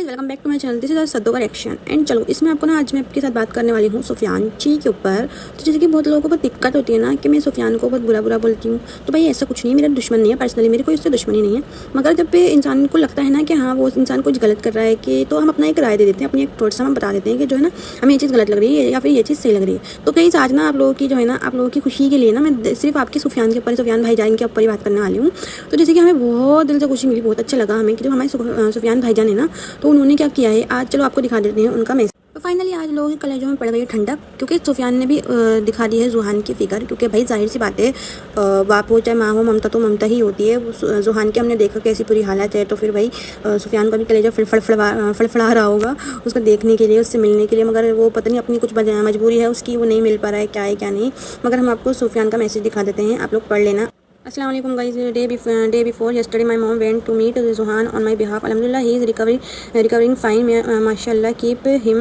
Guys welcome back to my channel. This is Saddo का reaction and चलो इसमें आपको ना आज मैं आपके साथ बात करने वाली हूँ सुफियान जी के ऊपर। तो जैसे कि बहुत लोगों को दिक्कत होती है ना कि मैं सुफियान को बहुत बुरा बोलती हूँ, तो भाई ऐसा कुछ नहीं है, मेरा दुश्मन नहीं है, पर्सनली मेरी कोई उससे दुश्मनी नहीं है। मगर जब भी इंसान को लगता है ना कि हाँ वो इंसान कुछ गलत कर रहा है कि तो हम अपना एक राय दे देते हैं, अपनी एक थोड़ा सा हम बता देते हैं कि जो है ना हमें ये चीज़ गलत लग रही है या फिर ये चीज़ सही लग रही है। तो कहीं आज ना आप लोगों की जो है ना आप लोगों की खुशी के लिए ना मैं सिर्फ आपके सुफियान के ऊपर, सुफियान भाईजान के ऊपर ही बात करने वाली हूँ। तो जैसे कि हमें बहुत दिल से खुशी मिली, बहुत अच्छा लगा हमें कि जो हमारे सुफियान भाईजान है ना, तो उन्होंने क्या किया है आज चलो आपको दिखा देते हैं उनका मैसेज। तो फाइनली आज लोगों के कलेजों में पड़ गई ठंडक, क्योंकि सुफियान ने भी दिखा दी है जुहान की फिगर। क्योंकि भाई जाहिर सी बात है, बाप हो चाहे माँ हो, ममता तो ममता ही होती है। जुहान की हमने देखा कैसी पूरी हालत है, तो फिर भाई सुफियान का भी कलेजा फड़फड़ा रहा होगा उसको देखने के लिए, उससे मिलने के लिए। मगर वो पता नहीं अपनी कुछ मजबूरी है उसकी, वो नहीं मिल पा रहा है, क्या है क्या नहीं। मगर हम आपको सुफियान का मैसेज दिखा देते हैं, आप लोग पढ़ लेना। अस्सलाम वालेकुम guys, day before yesterday my mom went to meet Zuhan on my behalf. Alhamdulillah he is recovering fine. माशाल्लाह keep him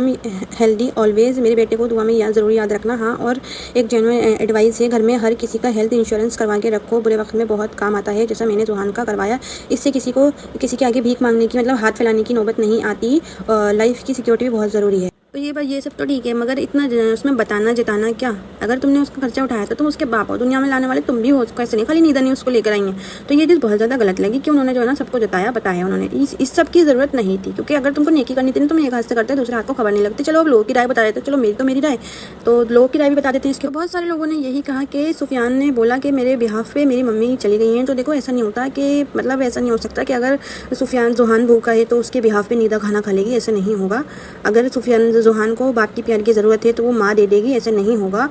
healthy always. मेरे बेटे को दुआ में ज़रूर याद रखना। हाँ, और एक जेन्युइन एडवाइस है, घर में हर किसी का हेल्थ इंश्योरेंस करवा के रखो, बुरे वक्त में बहुत काम आता है, जैसा मैंने जुहान का करवाया। इससे किसी के आगे भीख मांगने की मतलब हाथ फैलाने की नौबत नहीं आती। लाइफ की सिक्योरिटी भी बहुत ज़रूरी है। तो ये सब तो ठीक है, मगर इतना उसमें बताना जिताना क्या? अगर तुमने उसका खर्चा उठाया था तुम उसके बाप हो, दुनिया में लाने वाले तुम भी हो, उसको ऐसे नहीं खाली नींदा नहीं उसको लेकर आई हैं। तो ये चीज़ बहुत ज़्यादा गलत लगी कि उन्होंने जो है ना सबको बताया उन्होंने। इस सब की ज़रूरत नहीं थी, क्योंकि अगर तुमको नेकी करनी थी ना, तुम एक हाथ से करते, दूसरे हाथ को खबर नहीं लगती। चलो अब लोगों की राय बता देते, चलो मेरी राय, तो लोगों की राय भी बता देते हैं इसके। बहुत सारे लोगों ने यही कहा कि सुफियान ने बोला कि मेरे बिहाफ पे मेरी मम्मी चली गई हैं। तो देखो ऐसा नहीं होता कि मतलब ऐसा नहीं हो सकता कि अगर सुफियान जुहान भूखा है तो उसके बिहाफ पे नीदा खाना खा लेगी, ऐसा नहीं होगा। अगर सुफियान जुहान को बाप की प्यार की ज़रूरत है तो वो माँ दे देगी, ऐसा नहीं होगा।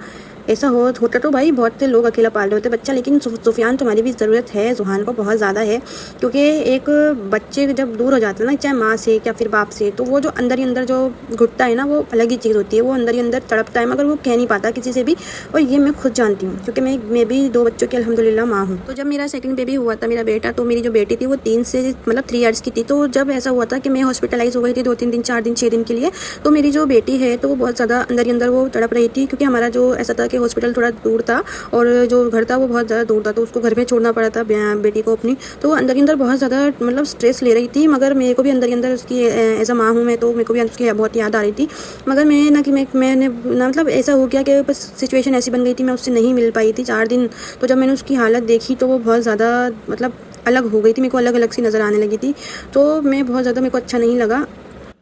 ऐसा होता तो भाई बहुत से लोग अकेला पाल रहे होते बच्चा, लेकिन सुफियान तुम्हारी भी ज़रूरत है जुहान को, बहुत ज़्यादा है। क्योंकि एक बच्चे जब दूर हो जाता है ना, चाहे माँ से या फिर बाप से, तो वो जो अंदर ही अंदर जो घुटता है ना, वो अलग ही चीज़ होती है, वो अंदर ही अंदर तड़पता है, मगर वो कह नहीं पाता किसी से भी। और ये मैं खुद जानती हूँ, क्योंकि मैं भी 2 बच्चों की अल्हम्दुलिल्लाह माँ हूँ। तो जब मेरा सेकंड बेबी हुआ था, मेरा बेटा, तो मेरी जो बेटी थी वो 3 ईयर्स की थी। तो जब ऐसा हुआ था कि मैं हॉस्पिटलाइज हो गई थी 2-3 दिन, 4 दिन, 6 दिन के लिए, तो मेरी जो बेटी है तो वो बहुत ज़्यादा अंदर ही अंदर वो तड़प रही थी। क्योंकि हमारा जो ऐसा था कि हॉस्पिटल थोड़ा दूर था और जो घर था वो बहुत ज़्यादा दूर था, तो उसको घर में छोड़ना पड़ा था बेटी को अपनी। तो अंदर ही अंदर बहुत ज़्यादा मतलब स्ट्रेस ले रही थी, मगर मेरे को भी अंदर ही अंदर उसकी एज अ माँ हूँ मैं, तो मेरे को भी उसकी बहुत याद आ रही थी। मगर मैं ना कि मैंने ना मतलब ऐसा हो गया कि बस सिचुएशन ऐसी बन गई थी, मैं उससे नहीं मिल पाई थी 4 दिन। तो जब मैंने उसकी हालत देखी तो वो बहुत ज़्यादा मतलब अलग हो गई थी, मेरे को अलग सी नज़र आने लगी थी। तो मैं बहुत ज़्यादा, मेरे को अच्छा नहीं लगा।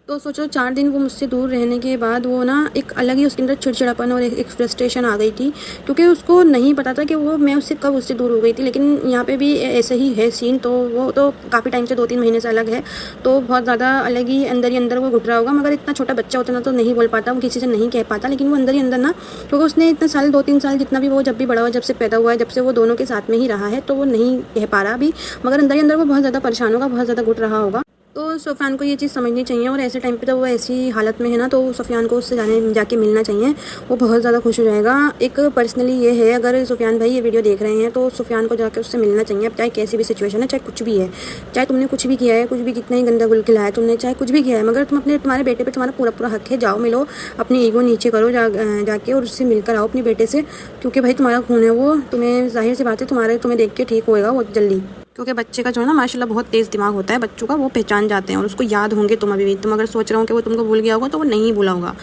तो सोचो 4 दिन वो मुझसे दूर रहने के बाद वो ना एक अलग ही उसके अंदर चिड़चिड़ापन और एक फ्रस्ट्रेशन आ गई थी, क्योंकि उसको नहीं पता था कि वो मैं उससे कब उससे दूर हो गई थी। लेकिन यहाँ पे भी ऐसे ही है सीन, तो वो तो काफ़ी टाइम से 2-3 महीने से अलग है, तो बहुत ज़्यादा अलग ही अंदर वो घुट रहा होगा। मगर इतना छोटा बच्चा होता ना तो नहीं बोल पाता, वो किसी से नहीं कह पाता, लेकिन वो अंदर ही अंदर ना, क्योंकि उसने इतने साल 2-3 साल जितना भी वो जब भी बड़ा हुआ, जब से पैदा हुआ है, जब से वो दोनों के साथ में ही रहा है, तो वो नहीं कह पा रहा अभी, मगर अंदर ही अंदर वो बहुत ज़्यादा परेशान होगा, बहुत ज़्यादा घुट रहा होगा। तो सुफियान को ये चीज़ समझनी चाहिए, और ऐसे टाइम पे तो वो ऐसी हालत में है ना, तो सुफियान को उससे जाके मिलना चाहिए, वो बहुत ज़्यादा खुश हो जाएगा। एक पर्सनली ये है, अगर सुफियान भाई ये वीडियो देख रहे हैं तो सुफियान को जाकर उससे मिलना चाहिए। अब चाहे कैसी भी सिचुएशन है, चाहे कुछ भी है, चाहे तुमने कुछ भी किया है, कुछ भी कितना ही गंदा गुल खिलाया है तुमने, चाहे कुछ भी किया है, मगर तुम्हारे बेटे पर तुम्हारा पूरा हक है। जाओ मिलो, अपनी ईगो नीचे करो जाके और उससे मिलकर आओ अपने बेटे से, क्योंकि भाई तुम्हारा खून है वो, तुम्हें जाहिर सी बात है तुम्हें देख के ठीक होएगा वो जल्दी। क्योंकि बच्चे का जो है ना माशाल्लाह बहुत तेज़ दिमाग होता है बच्चों का, वो पहचान जाते हैं और उसको याद होंगे तुम अभी भी। तुम अगर सोच रहे हो कि वो तुमको भूल गया होगा, तो वो नहीं भूला होगा,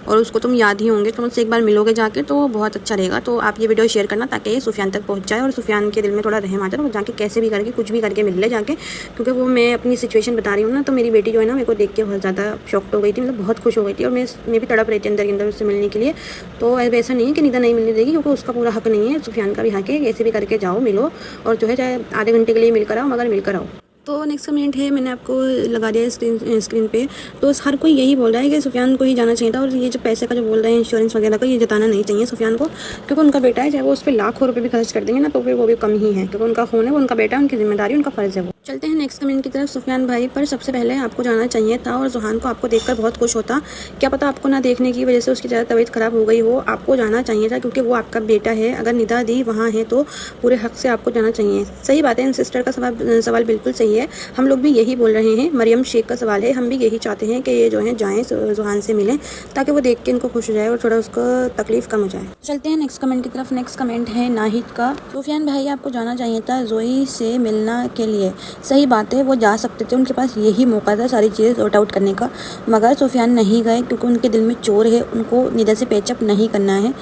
और उसको तुम याद ही होंगे। तुम उससे एक बार मिलोगे जाके तो बहुत अच्छा रहेगा। तो आप ये वीडियो शेयर करना ताकि सुफियान तक पहुँच जाए और सुफियान के दिल में थोड़ा रहम आ जाए, वो जाके कैसे भी करके कुछ भी करके मिल ले जाके। क्योंकि वो मैं अपनी सिचुएशन बता रही हूँ ना, तो मेरी बेटी जो है ना मेरे को देख के बहुत ज़्यादा शॉक्ड हो गई थी, मतलब बहुत खुश हो गई थी, और मैं भी तड़प रही थी अंदर अंदर उससे मिलने के लिए। तो ऐसा नहीं है कि नीदा नहीं मिलने देगी, क्योंकि उसका पूरा हक नहीं है, सुफियान का भी हक है। ऐसे भी करके जाओ मिलो, और जो है चाहे आधे घंटे के लिए मिलकर आओ, मगर मिलकर आओ। तो नेक्स्ट कमेंट है, मैंने आपको लगा दिया स्क्रीन पे। तो हर कोई यही बोल रहा है कि सुफियान को ही जाना चाहिए था, और ये जो पैसे का जो बोल रहे हैं इंश्योरेंस वगैरह का, ये जताना नहीं चाहिए सुफियान को, क्योंकि उनका बेटा है। चाहे वो उस पर लाखों रुपए भी खर्च कर देंगे ना, तो फिर वो भी कम ही है, क्योंकि उनका खून है, वो उनका बेटा है, उनकी जिम्मेदारी, उनका फर्ज है वो। चलते हैं नेक्स्ट कमेंट की तरफ। सुफियान भाई पर सबसे पहले आपको जाना चाहिए था, और जुहान को आपको देखकर बहुत खुश होता। क्या पता आपको ना देखने की वजह से उसकी ज़्यादा तबीयत ख़राब हो गई हो। आपको जाना चाहिए था, क्योंकि वो आपका बेटा है। अगर निदा दी वहाँ है तो पूरे हक से आपको जाना चाहिए। सही बात है, सिस्टर का सवाल बिल्कुल सही है। है। हम लोग भी यही बोल रहे हैं। मरियम शेख का सवाल है, हम भी यही चाहते हैं कि ये जो है जाएँ ज़ुहान से मिलें, ताकि वो देख के इनको खुश हो जाए और थोड़ा उसको तकलीफ़ कम हो जाए। चलते हैं नेक्स्ट कमेंट की तरफ। नेक्स्ट कमेंट है नाहिद का। सुफियान भाई आपको जाना चाहिए था ज़ोई से मिलना के लिए। सही बात है, वो जा सकते थे, उनके पास यही मौका था सारी चीज़ें सॉर्ट आउट करने का, मगर सुफियान नहीं गए क्योंकि उनके दिल में चोर है। उनको निदा से पैचअप नहीं करना है।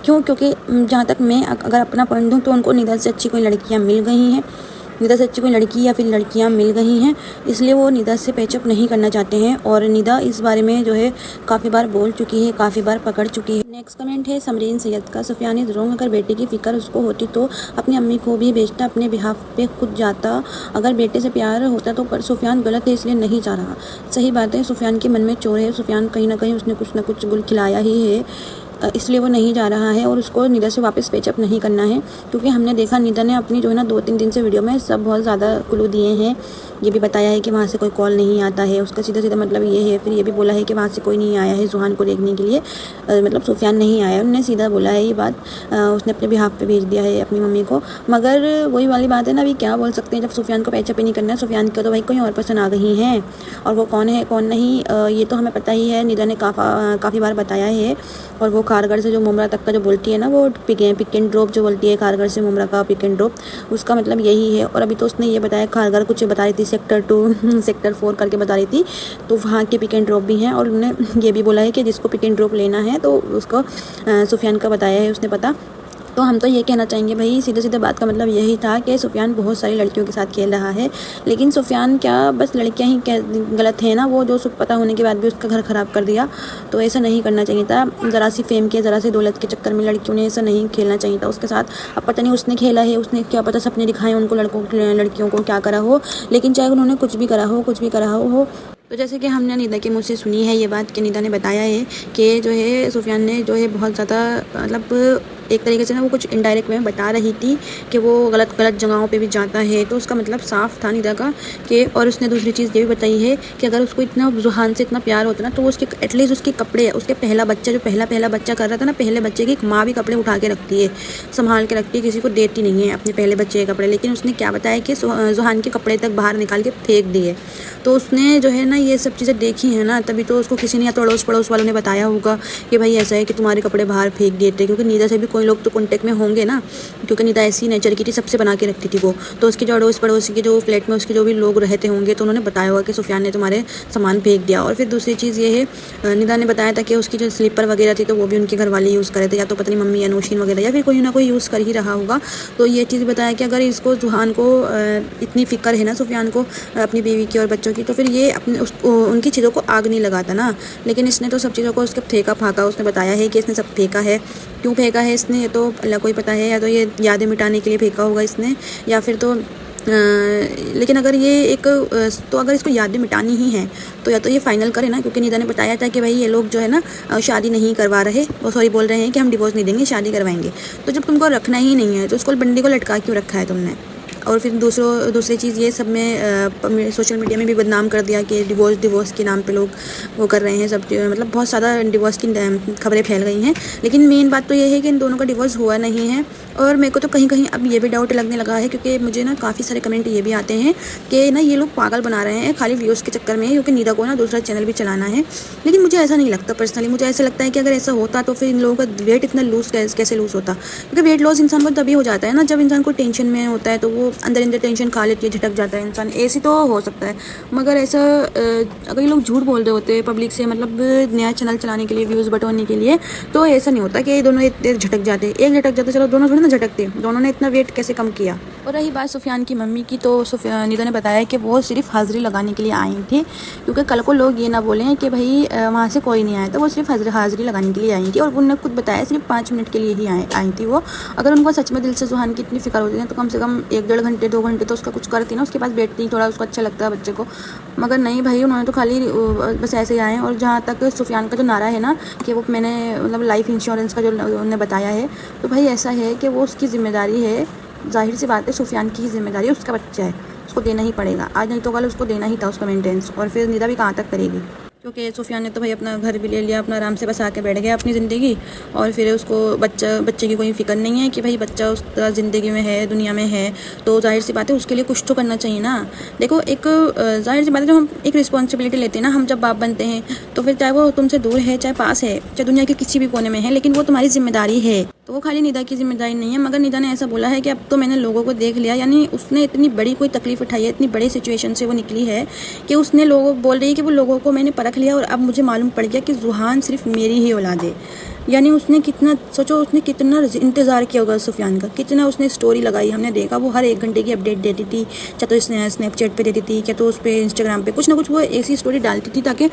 क्यों? क्योंकि जहाँ तक मैं अगर अपना पॉइंट दूँ तो उनको निदा से अच्छी कोई लड़कियाँ मिल गई हैं, निदा से अच्छी कोई लड़की या फिर लड़कियां मिल गई हैं, इसलिए वो निदा से पैचअप नहीं करना चाहते हैं। और निदा इस बारे में जो है काफ़ी बार बोल चुकी है, काफ़ी बार पकड़ चुकी है। नेक्स्ट कमेंट है समरीन सैयद का। Sufiyan is wrong. अगर बेटे की फ़िक्र उसको होती तो अपनी अम्मी को भी भेजता, अपने बिहाफ पे खुद जाता। अगर बेटे से प्यार होता तो, पर सुफियान गलत है इसलिए नहीं जा रहा। सही बात है, सुफियान के मन में चोर है। सुफियान कहीं ना कहीं उसने कुछ ना कुछ गुल खिलाया ही है, इसलिए वो नहीं जा रहा है। और उसको निदा से वापस पैचअप नहीं करना है, क्योंकि हमने देखा निदा ने अपनी जो है ना 2-3 दिन से वीडियो में सब बहुत ज़्यादा क्लू दिए हैं। ये भी बताया है कि वहाँ से कोई कॉल नहीं आता है, उसका सीधा सीधा मतलब ये है। फिर ये भी बोला है कि वहाँ से कोई नहीं आया है ज़ुहान को देखने के लिए, मतलब सुफियान नहीं आया, उन्होंने सीधा बोला है ये बात। उसने अपने बिहाफ पे भेज दिया है अपनी मम्मी को। मगर वही वाली बात है ना, अभी क्या बोल सकते हैं जब सुफियान को पैचअप ही नहीं करना है। सुफियान को तो भाई कोई और पसंद आ गई हैं, और वो कौन है कौन नहीं ये तो हमें पता ही है। निदा ने काफ़ी बार बताया है। और वो कारगर से जो मुमरा तक का जो बोलती है ना, वो पिक एंड ड्रॉप जो बोलती है, कारगर से मुमरा का पिक एंड ड्रॉप, उसका मतलब यही है। और अभी तो उसने ये बताया, कारगर कुछ बता रही थी सेक्टर 2 सेक्टर 4 करके बता रही थी, तो वहाँ के पिक एंड ड्रॉप भी हैं। और उन्होंने ये भी बोला है कि जिसको पिक एंड ड्रॉप लेना है तो उसको सुफियान का बताया है उसने पता। तो हम तो ये कहना चाहेंगे भाई, सीधे सीधे बात का मतलब यही था कि सुफियान बहुत सारी लड़कियों के साथ खेल रहा है। लेकिन सुफियान क्या बस लड़कियां ही क्या गलत है ना, वो जो सब पता होने के बाद भी उसका घर ख़राब कर दिया, तो ऐसा नहीं करना चाहिए था। ज़रा सी फेम के, ज़रा सी दौलत के चक्कर में लड़कियों ने ऐसा नहीं खेलना चाहिए था उसके साथ। अब पता नहीं उसने खेला है, उसने क्या पता सपने दिखाए उनको लड़कियों को क्या करा हो, लेकिन चाहे उन्होंने कुछ भी करा हो तो जैसे कि हमने निदा के मुँह से सुनी है ये बात कि निदा ने बताया है कि जो है सुफियान ने जो है बहुत ज़्यादा मतलब एक तरीके से ना वो कुछ इनडायरेक्ट में बता रही थी कि वो गलत जगहों पे भी जाता है, तो उसका मतलब साफ था निदा का कि। और उसने दूसरी चीज़ ये भी बताई है कि अगर उसको इतना ज़ुहान से इतना प्यार होता ना, तो वो उसके एटलीस्ट उसके कपड़े, उसके पहला बच्चा जो पहला बच्चा कर रहा था ना, पहले बच्चे की माँ भी कपड़े उठा के रखती है, संभाल के रखती है, किसी को देती नहीं है अपने पहले बच्चे के कपड़े। लेकिन उसने क्या बताया कि ज़ुहान के कपड़े तक बाहर निकाल के फेंक दिए। तो उसने जो है ना ये सब चीज़ें देखी हैं ना, तभी तो उसको किसी ने या तो अड़ोस पड़ोस वालों ने बताया होगा कि भाई ऐसा है कि तुम्हारे कपड़े बाहर फेंक दिए थे। क्योंकि निदा से भी कोई लोग तो कॉन्टेक्ट में होंगे ना, क्योंकि निदा ऐसी नेचर की थी, सबसे बना के रखती थी वो। तो उसके जो अड़ोस पड़ोस के जो फ्लैट में उसके जो भी लोग रहते होंगे, तो उन्होंने बताया होगा कि सुफियान ने तुम्हारे सामान फेंक दिया। और फिर दूसरी चीज़ ये है, निदा ने बताया था कि उसकी जो स्लीपर वगैरह थी तो वो भी उनके घर वाले यूज़ करे थे, या तो पता नहीं मम्मी या नौशीन वगैरह, या फिर कोई ना कोई यूज़ कर ही रहा होगा। तो ये चीज़ बताया कि अगर इसको ज़ुहान को इतनी फ़िक्र है ना सुफियान को अपनी बीवी की और बच्चों की, तो फिर ये अपने उनकी चीज़ों को आग नहीं लगाता ना। लेकिन इसने तो सब चीज़ों को उसके फेंका फाका। उसने बताया है कि इसने सब फेंका है, क्यों फेंका है इसने ये तो अल्लाह को ही पता है। या तो ये यादें मिटाने के लिए फेंका होगा इसने, या फिर तो लेकिन अगर ये एक तो अगर इसको यादें मिटानी ही हैं तो या तो ये फाइनल करे ना, क्योंकि निदा ने बताया था कि भाई ये लोग जो है ना शादी नहीं करवा रहे, वो सॉरी बोल रहे हैं कि हम डिवोर्स नहीं देंगे, शादी करवाएंगे। तो जब तुमको रखना ही नहीं है तो उसको बंदी को लटका क्यों रखा है तुमने? और फिर दूसरी चीज़ ये सब में सोशल मीडिया में भी बदनाम कर दिया कि डिवोर्स के नाम पे लोग वो कर रहे हैं सब, मतलब बहुत ज़्यादा डिवोर्स की खबरें फैल गई हैं। लेकिन मेन बात तो ये है कि इन दोनों का डिवोर्स हुआ नहीं है। और मेरे को तो कहीं कहीं अब ये भी डाउट लगने लगा है, क्योंकि मुझे ना काफ़ी सारे कमेंट ये भी आते हैं कि ना ये लोग पागल बना रहे हैं खाली व्यूज़ के चक्कर में, क्योंकि निदा को ना दूसरा चैनल भी चलाना है। लेकिन मुझे ऐसा नहीं लगता पर्सनली। मुझे ऐसा लगता है कि अगर ऐसा होता तो फिर इन लोगों का वेट इतना लूज़ कैसे लूज़ होता। क्योंकि वेट लॉस इंसान को तभी हो जाता है ना जब इंसान को टेंशन में होता है, तो वो अंदर टेंशन खा लेती है, झटक जाता है इंसान, ऐसी तो हो सकता है। मगर ऐसा अगर ये लोग झूठ बोल रहे होते पब्लिक से, मतलब नया चैनल चलाने के लिए, व्यूज़ बटोरने के लिए, तो ऐसा नहीं होता कि ये दोनों इतने झटक जाते। एक झटक जाते, चलो दोनों थोड़ी ना झटकते, दोनों ने इतना वेट कैसे कम किया। और रही बात सुफियान की मम्मी की, तो निदा ने बताया कि वो सिर्फ हाज़िरी लगाने के लिए आई थी, क्योंकि कल को लोग ये ना बोलें कि भाई वहाँ से कोई नहीं आया था। वो सिर्फ हाज़िरी लगाने के लिए आई थी, और उन्होंने खुद बताया सिर्फ 5 मिनट के लिए ही आई थी वो। अगर उनको सच में दिल से ज़ुहान की इतनी फ़िक्र होती है तो कम से कम 1-1.5 घंटे 2 घंटे तो उसका कुछ करती ना, उसके पास बैठती, थोड़ा उसको अच्छा लगता है बच्चे को। मगर नहीं भाई, उन्होंने तो खाली बस ऐसे ही आए। और जहाँ तक सुफियान का जो नारा है ना कि वो मैंने मतलब लाइफ इंश्योरेंस का जो उन्होंने बताया है, तो भाई ऐसा है कि वो उसकी ज़िम्मेदारी है। जाहिर सी बात है सुफियान की ही जिम्मेदारी है, उसका बच्चा है, उसको देना ही पड़ेगा। आज नहीं तो कल उसको देना ही था उसका मेंटेनेंस, और फिर निदा भी कहाँ तक करेगी। क्योंकि सुफियान ने तो भाई अपना घर भी ले लिया, अपना आराम से बसा के बैठ गया अपनी ज़िंदगी, और फिर उसको बच्चे की कोई फ़िक्र नहीं है कि भाई बच्चा उस ज़िंदगी में है, दुनिया में है, तो जाहिर सी बात है उसके लिए कुछ तो करना चाहिए ना। देखो एक जाहिर सी बात है, जब हम एक रिस्पॉन्सिबिलिटी लेते हैं ना, हम जब बाप बनते हैं तो फिर चाहे वो तुमसे दूर है, चाहे पास है, चाहे दुनिया के किसी भी कोने में है, लेकिन वो तुम्हारी जिम्मेदारी है। तो वो खाली निदा की जिम्मेदारी नहीं है, मगर निदा ने ऐसा बोला है कि अब तो मैंने लोगों को देख लिया, यानी उसने इतनी बड़ी कोई तकलीफ उठाई है, इतनी बड़ी सिचुएशन से वो निकली है कि उसने लोगों बोल रही है कि वो लोगों को मैंने परख लिया और अब मुझे मालूम पड़ गया कि जुहान सिर्फ मेरी ही औलाद है। यानी उसने कितना सोचो, उसने कितना इंतज़ार किया होगा सुफियान का, कितना उसने स्टोरी लगाई, हमने देखा वो हर 1 घंटे की अपडेट देती थी, क्या तो स्नैपचैट पे देती थी, क्या तो उस पर इंस्टाग्राम पे कुछ ना कुछ वो ऐसी स्टोरी डालती थी ताकि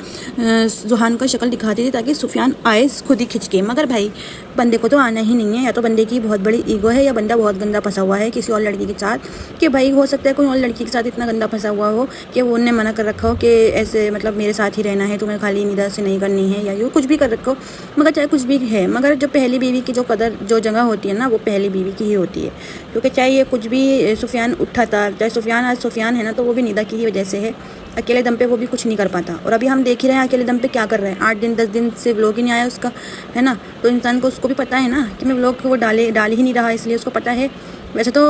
जुहान का शक्ल दिखाती थी ताकि सुफियान आए खुद ही खिंच के। मगर भाई बंदे को तो आना ही नहीं है, या तो बंदे की बहुत बड़ी ईगो है या बंदा बहुत गंदा फंसा हुआ है किसी और लड़की के साथ, कि भाई हो सकता है कोई और लड़की के साथ इतना गंदा फंसा हुआ हो कि वो उन्हें मना कर रखा हो कि ऐसे मतलब मेरे साथ ही रहना है, तुम्हें खाली निदा से नहीं करनी है, या यूँ कुछ भी कर रखा हो। मगर चाहे कुछ भी है, मगर जो पहली बीवी की जो कदर जो जगह होती है ना, वो पहली बीवी की ही होती है। क्योंकि चाहे ये कुछ भी सुफियान उठा था, चाहे सुफियान आज सुफियान है ना, तो वो भी निदा की ही वजह से है। अकेले दम पे वो भी कुछ नहीं कर पाता, और अभी हम देख ही रहे हैं अकेले दम पे क्या कर रहे हैं। 8 दिन 10 दिन से व्लॉग ही नहीं आया उसका, है ना, तो इंसान को उसको भी पता है ना कि मैं व्लॉग वो डाल ही नहीं रहा, इसलिए उसको पता है। वैसे तो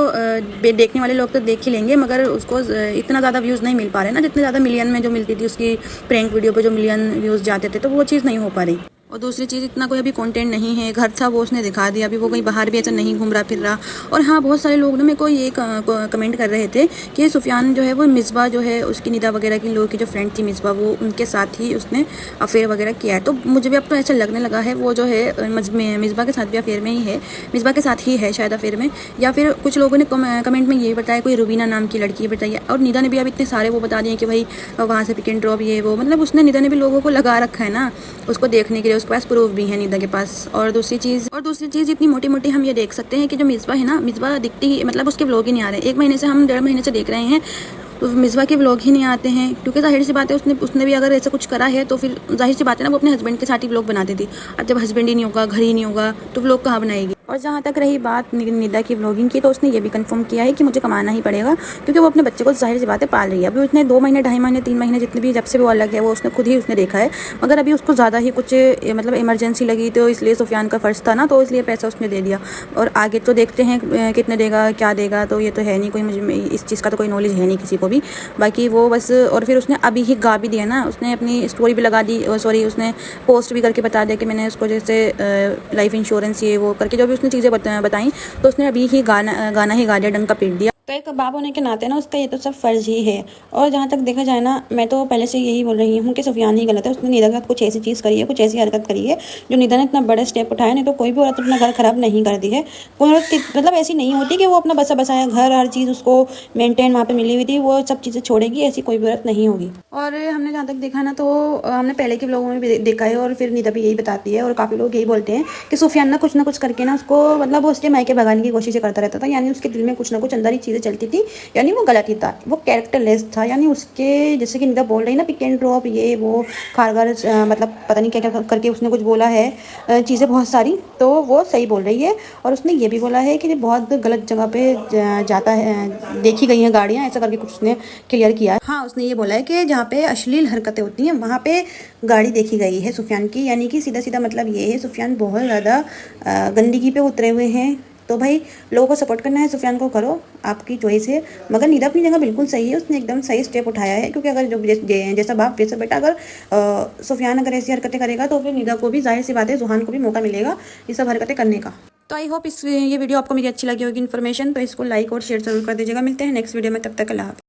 देखने वाले लोग तो देख ही लेंगे, मगर उसको इतना ज़्यादा व्यूज़ नहीं मिल पा रहे ना, जितने ज़्यादा मिलियन में जो मिलती थी उसकी प्रैंक वीडियो पे जो मिलियन व्यूज़ जाते थे, तो वो चीज़ नहीं हो पा रही। और दूसरी चीज़, इतना कोई अभी कंटेंट नहीं है, घर था वो उसने दिखा दिया, अभी वो कहीं बाहर भी ऐसा नहीं घूम रहा फिर रहा। और हाँ, बहुत सारे लोग ना मेरे को ये कमेंट कर रहे थे कि सुफियान जो है वो मिसबा जो है उसकी निदा वगैरह की लोगों की जो फ्रेंड थी मिसबा, वो उनके साथ ही उसने अफेयर वगैरह किया है। तो मुझे भी अब तो ऐसा लगने लगा है वो जो है मिसबा के साथ भी अफेयर में ही है, मिसबा के साथ ही है शायद अफेयर में। या फिर कुछ लोगों ने कमेंट में ये बताया कोई रुबीना नाम की लड़की बताइए, और निदा ने भी अब इतने सारे वो बता दिए कि भाई वहाँ से पिक एंड ड्रॉप ये वो, मतलब उसने निदा ने भी लोगों को लगा रखा है ना उसको देखने के लिए, उसके पास प्रूफ भी है निदा के पास। और दूसरी चीज़ इतनी मोटी मोटी हम ये देख सकते हैं कि जो मिसबा है ना, मिसबा दिखती मतलब उसके व्लॉग ही नहीं आ रहे, 1 महीने से हम 1.5 महीने से देख रहे हैं, तो मिसबा के व्लॉग ही नहीं आते हैं। क्योंकि जाहिर सी बात है उसने भी अगर ऐसा कुछ करा है तो फिर जाहिर सी बात है ना, वो अपने हस्बैंड के साथ ही व्लॉग बनाती थी। अब जब हस्बैंड ही नहीं होगा, घर ही नहीं होगा, तो व्लॉग कहाँ बनाएगी। और जहाँ तक रही बात निदा की व्लॉगिंग की, तो उसने ये भी कंफर्म किया है कि मुझे कमाना ही पड़ेगा, क्योंकि वो अपने बच्चे को जाहिर सी बातें पाल रही है। अभी उसने 2 महीने 2.5 महीने 3 महीने जितने भी जब से वो अलग है वो उसने खुद ही उसने देखा है, मगर अभी उसको ज़्यादा ही कुछ मतलब इमरजेंसी लगी, तो इसलिए सुफियान का फ़र्ज़ था ना, तो इसलिए पैसा उसने दे दिया। और आगे तो देखते हैं कितने देगा क्या देगा, तो ये तो है नहीं कोई, मुझे इस चीज़ का तो कोई नॉलेज है नहीं किसी को भी। बाकी वो बस, और फिर उसने अभी ही गा भी दिया ना, उसने अपनी स्टोरी भी लगा दी, सॉरी उसने पोस्ट भी करके बता दिया कि मैंने उसको जैसे लाइफ इंश्योरेंस ये वो करके जो भी उसने चीज़ें बताई, तो उसने अभी ही गाना ही गा दिया, डंका पीट दिया। तो एक बाप होने के नाते ना उसका ये तो सब फ़र्ज़ ही है। और जहाँ तक देखा जाए ना, मैं तो पहले से यही बोल रही हूँ कि सुफियान ही गलत है। उसने निदा के साथ कुछ ऐसी चीज़ करी है, कुछ ऐसी हरकत करी है जो निदा ने इतना बड़ा स्टेप उठाया, नहीं तो कोई भी औरत अपना घर ख़राब नहीं करती है। कोई औरत मतलब ऐसी नहीं होती कि वो अपना बसा बसाया घर, हर चीज़ उसको मेंटेन वहाँ पे मिली हुई थी, वो सब चीज़ें छोड़ेगी, ऐसी कोई भी औरत नहीं होगी। और हमने जहाँ तक देखा ना, तो हमने पहले के व्लॉगों में भी देखा है, और फिर निदा भी यही बताती है, और काफ़ी लोग यही बोलते हैं कि सुफियान ना कुछ करके ना उसको मतलब उसके मायके भगाने की कोशिश करता रहता था, यानी उसके दिल में कुछ ना कुछ अंदर ही चीज़ें चलती थी, यानी वो गलत ही था, वो कैरेक्टरलेस था। यानी उसके जैसे कि निदा बोल रही ना, पिक एंड ड्रॉप ये वो कारगर मतलब पता नहीं क्या क्या करके उसने कुछ बोला है चीज़ें बहुत सारी, तो वो सही बोल रही है। और उसने ये भी बोला है कि बहुत गलत जगह पे जाता है, देखी गई हैं गाड़ियाँ, ऐसा करके कुछ उसने क्लियर किया है। हाँ, उसने ये बोला है कि जहाँ पे अश्लील हरकतें होती हैं वहाँ पे गाड़ी देखी गई है सुफियान की, यानी कि सीधा सीधा मतलब ये है सुफियान बहुत ज़्यादा गंदगी पे उतरे हुए हैं। तो भाई लोगों को सपोर्ट करना है, सुफियान को करो, आपकी चॉइस है। मगर निदा अपनी जगह बिल्कुल सही है, उसने एकदम सही स्टेप उठाया है। क्योंकि अगर जो जैसा बाप वैसा बेटा, अगर सुफियान अगर ऐसी हरकतें करेगा तो फिर निदा को भी जाहिर सी बात है जुहान को भी मौका मिलेगा ये सब हरकतें करने का। तो आई होप ये वीडियो आपको मेरी अच्छी लगी होगी इन्फॉर्मेशन, तो इसको लाइक और शेयर जरूर कर दीजिएगा। मिलते हैं नेक्स्ट वीडियो में, तब तक अल्लाह हाफ़िज़।